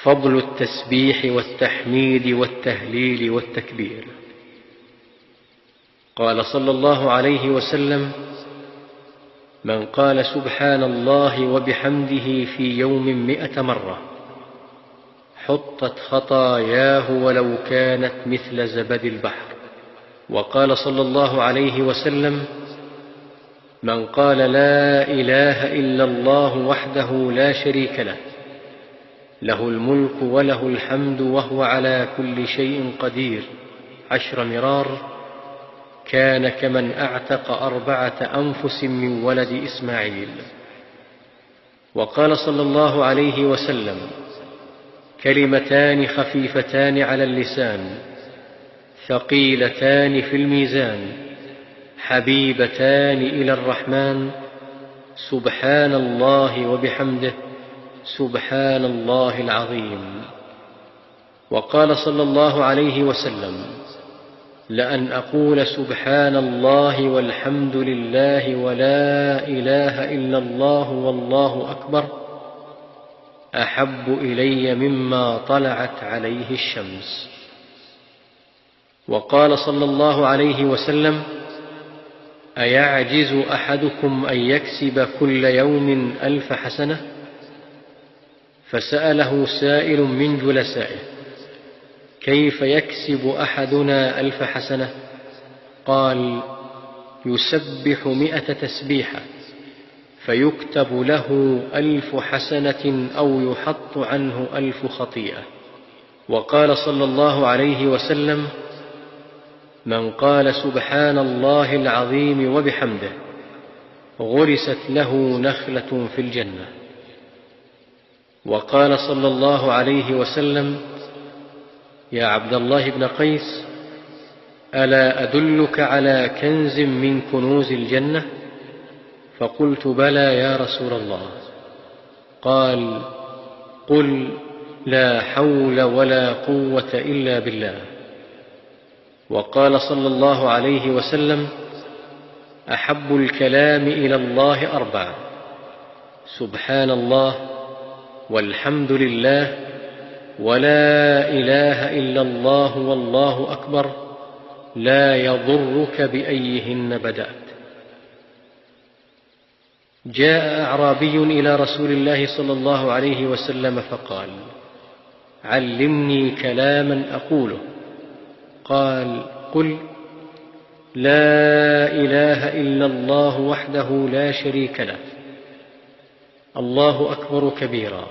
فضل التسبيح والتحميد والتهليل والتكبير. قال صلى الله عليه وسلم: من قال سبحان الله وبحمده في يوم 100 مرة حطت خطاياه ولو كانت مثل زبد البحر. وقال صلى الله عليه وسلم: من قال لا إله إلا الله وحده لا شريك له، له الملك وله الحمد وهو على كل شيء قدير 10 مرار، كان كمن أعتق 4 أنفس من ولد إسماعيل. وقال صلى الله عليه وسلم: كلمتان خفيفتان على اللسان ثقيلتان في الميزان حبيبتان إلى الرحمن، سبحان الله وبحمده سبحان الله العظيم. وقال صلى الله عليه وسلم: لأن أقول سبحان الله والحمد لله ولا إله إلا الله والله أكبر أحب إلي مما طلعت عليه الشمس. وقال صلى الله عليه وسلم: أيعجز أحدكم أن يكسب كل يوم 1000 حسنة؟ فسأله سائل من جلسائه: كيف يكسب أحدنا 1000 حسنة؟ قال: يسبح 100 تسبيحة فيكتب له 1000 حسنة أو يحط عنه 1000 خطيئة. وقال صلى الله عليه وسلم: من قال سبحان الله العظيم وبحمده غرست له نخلة في الجنة. وقال صلى الله عليه وسلم: يا عبد الله بن قيس، ألا أدلك على كنز من كنوز الجنة؟ فقلت: بلى يا رسول الله. قال: قل لا حول ولا قوة إلا بالله. وقال صلى الله عليه وسلم: أحب الكلام إلى الله 4: سبحان الله والحمد لله ولا إله إلا الله والله أكبر، لا يضرك بأيهن بدأت. جاء أعرابي إلى رسول الله صلى الله عليه وسلم فقال: علمني كلاما أقوله. قال: قل لا إله إلا الله وحده لا شريك له، الله أكبر كبيرا،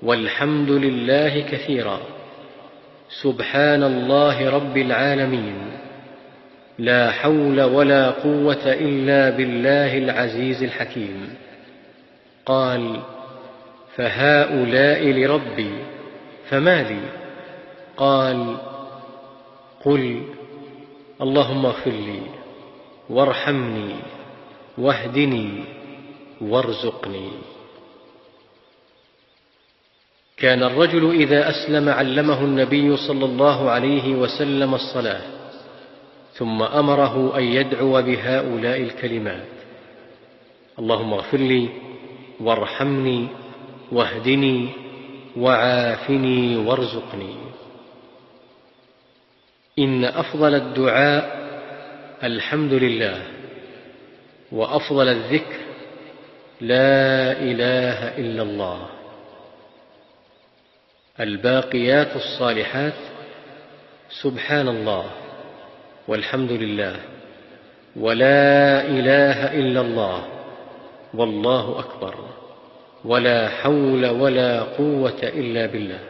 والحمد لله كثيرا، سبحان الله رب العالمين، لا حول ولا قوة إلا بالله العزيز الحكيم. قال: فهؤلاء لربي فما لي؟ قال: قل اللهم اغفر لي وارحمني واهدني وارزقني. كان الرجل إذا أسلم علمه النبي صلى الله عليه وسلم الصلاة، ثم أمره أن يدعو بهؤلاء الكلمات: اللهم اغفر لي وارحمني واهدني وعافني وارزقني. إن أفضل الدعاء الحمد لله، وأفضل الذكر لا إله إلا الله. الباقيات الصالحات سبحان الله والحمد لله ولا إله إلا الله والله أكبر ولا حول ولا قوة إلا بالله.